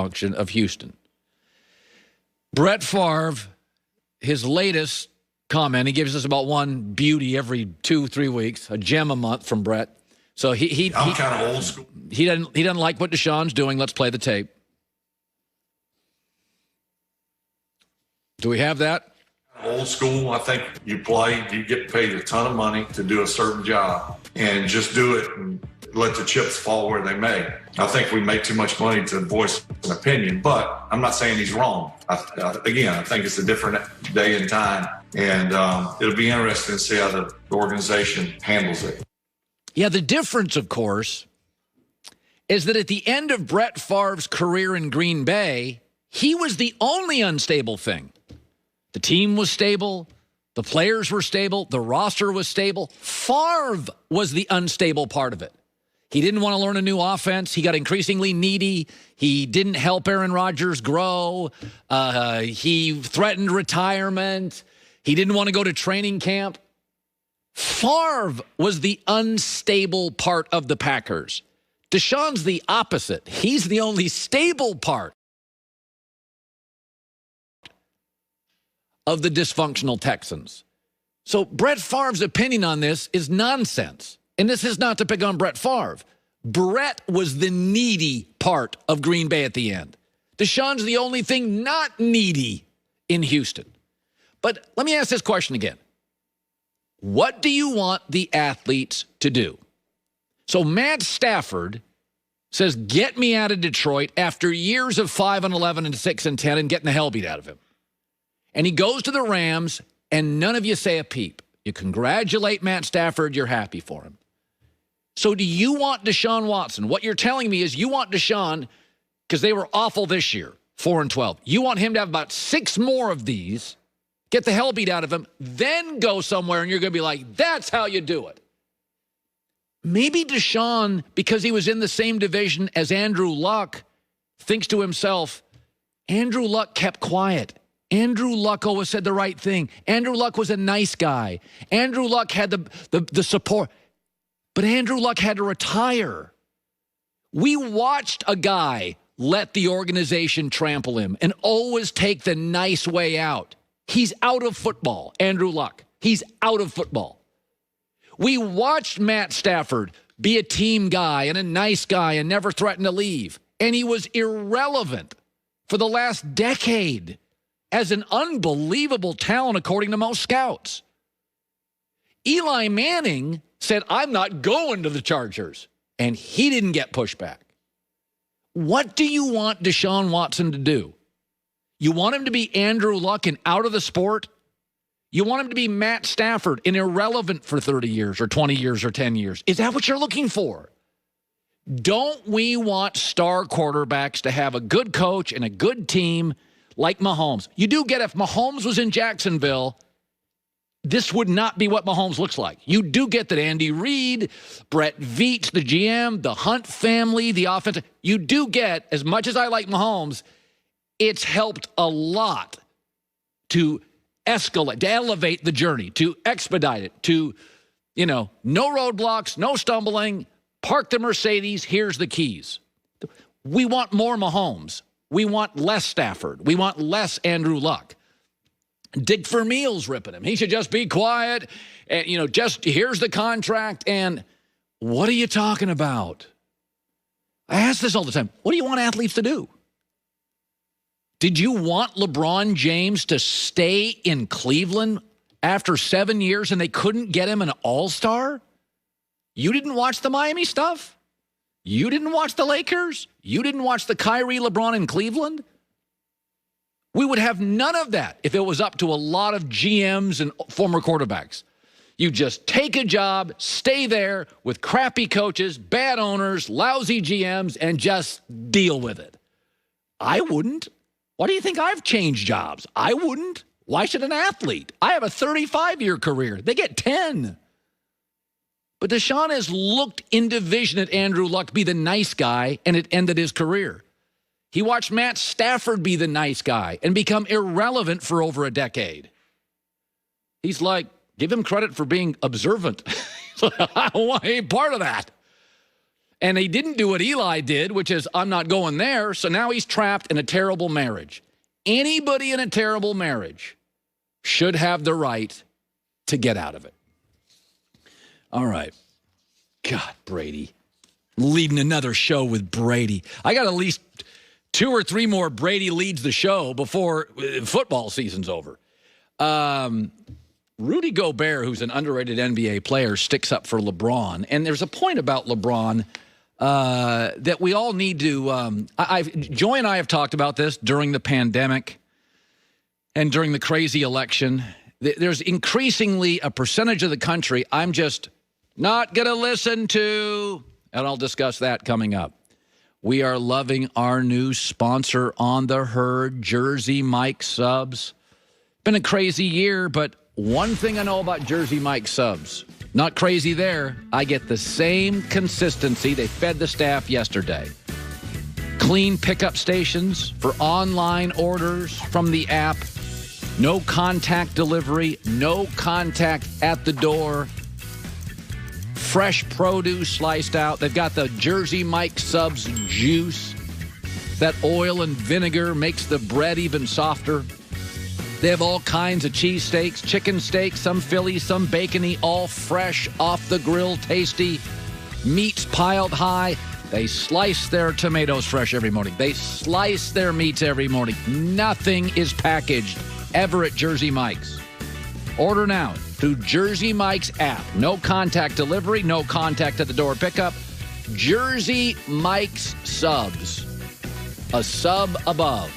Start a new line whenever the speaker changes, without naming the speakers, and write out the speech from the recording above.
function of Houston. Brett Favre, his latest comment, he gives us about one beauty every 2-3 weeks, a gem a month from Brett. So
I'm kind of old school.
He doesn't like what Deshaun's doing. Let's play the tape. Do we have that?
Old school. I think you get paid a ton of money to do a certain job, and just do it and let the chips fall where they may. I think we make too much money to voice an opinion, but I'm not saying he's wrong. I think it's a different day and time, and it'll be interesting to see how the organization handles it.
Yeah, the difference, of course, is that at the end of Brett Favre's career in Green Bay, he was the only unstable thing. The team was stable. The players were stable. The roster was stable. Favre was the unstable part of it. He didn't want to learn a new offense. He got increasingly needy. He didn't help Aaron Rodgers grow. He threatened retirement. He didn't want to go to training camp. Favre was the unstable part of the Packers. Deshaun's the opposite. He's the only stable part of the dysfunctional Texans. So Brett Favre's opinion on this is nonsense. And this is not to pick on Brett Favre. Brett was the needy part of Green Bay at the end. Deshaun's the only thing not needy in Houston. But let me ask this question again. What do you want the athletes to do? So Matt Stafford says, get me out of Detroit after years of 5-11 and 6-10 and getting the hell beat out of him. And he goes to the Rams, and none of you say a peep. You congratulate Matt Stafford. You're happy for him. So do you want Deshaun Watson? What you're telling me is you want Deshaun, because they were awful this year, 4-12. You want him to have about 6 more of these, get the hell beat out of him, then go somewhere, and you're going to be like, that's how you do it. Maybe Deshaun, because he was in the same division as Andrew Luck, thinks to himself, Andrew Luck kept quiet. Andrew Luck always said the right thing. Andrew Luck was a nice guy. Andrew Luck had the support. But Andrew Luck had to retire. We watched a guy let the organization trample him and always take the nice way out. He's out of football, Andrew Luck. He's out of football. We watched Matt Stafford be a team guy and a nice guy and never threaten to leave. And he was irrelevant for the last decade as an unbelievable talent, according to most scouts. Eli Manning said, I'm not going to the Chargers. And he didn't get pushback. What do you want Deshaun Watson to do? You want him to be Andrew Luck and out of the sport? You want him to be Matt Stafford and irrelevant for 30 years or 20 years or 10 years? Is that what you're looking for? Don't we want star quarterbacks to have a good coach and a good team like Mahomes? You do get, if Mahomes was in Jacksonville, this would not be what Mahomes looks like. You do get that Andy Reid, Brett Veach, the GM, the Hunt family, the offense. You do get, as much as I like Mahomes, it's helped a lot to escalate, to elevate the journey, to expedite it, to, no roadblocks, no stumbling, park the Mercedes, here's the keys. We want more Mahomes. We want less Stafford. We want less Andrew Luck. Dick Vermeil's ripping him. He should just be quiet and, just here's the contract. And what are you talking about? I ask this all the time. What do you want athletes to do? Did you want LeBron James to stay in Cleveland after 7 years and they couldn't get him an all-star? You didn't watch the Miami stuff? You didn't watch the Lakers? You didn't watch the Kyrie, LeBron in Cleveland? We would have none of that if it was up to a lot of GMs and former quarterbacks. You just take a job, stay there with crappy coaches, bad owners, lousy GMs, and just deal with it. I wouldn't. Why do you think I've changed jobs? I wouldn't. Why should an athlete? I have a 35-year career. They get 10. But Deshaun has looked in division at Andrew Luck be the nice guy, and it ended his career. He watched Matt Stafford be the nice guy and become irrelevant for over a decade. He's like, give him credit for being observant. I don't want any part of that. And he didn't do what Eli did, which is, I'm not going there. So now he's trapped in a terrible marriage. Anybody in a terrible marriage should have the right to get out of it. All right. God, Brady. Leading another show with Brady. I got at least 2 or 3 more Brady leads the show before football season's over. Rudy Gobert, who's an underrated NBA player, sticks up for LeBron. And there's a point about LeBron that we all need to Joy and I have talked about this during the pandemic and during the crazy election. There's increasingly a percentage of the country I'm just not going to listen to, and I'll discuss that coming up. We are loving our new sponsor on the herd, Jersey Mike Subs. Been a crazy year, but one thing I know about Jersey Mike Subs, not crazy there. I get the same consistency. They fed the staff yesterday. Clean pickup stations for online orders from the app. No contact delivery. No contact at the door. Fresh produce sliced out. They've got the Jersey Mike Subs juice. That oil and vinegar makes the bread even softer. They have all kinds of cheesesteaks, chicken steaks, some Philly, some bacony, all fresh, off the grill, tasty. Meats piled high. They slice their tomatoes fresh every morning. They slice their meats every morning. Nothing is packaged ever at Jersey Mike's. Order now through Jersey Mike's app. No contact delivery, no contact at the door pickup. Jersey Mike's Subs. A sub above.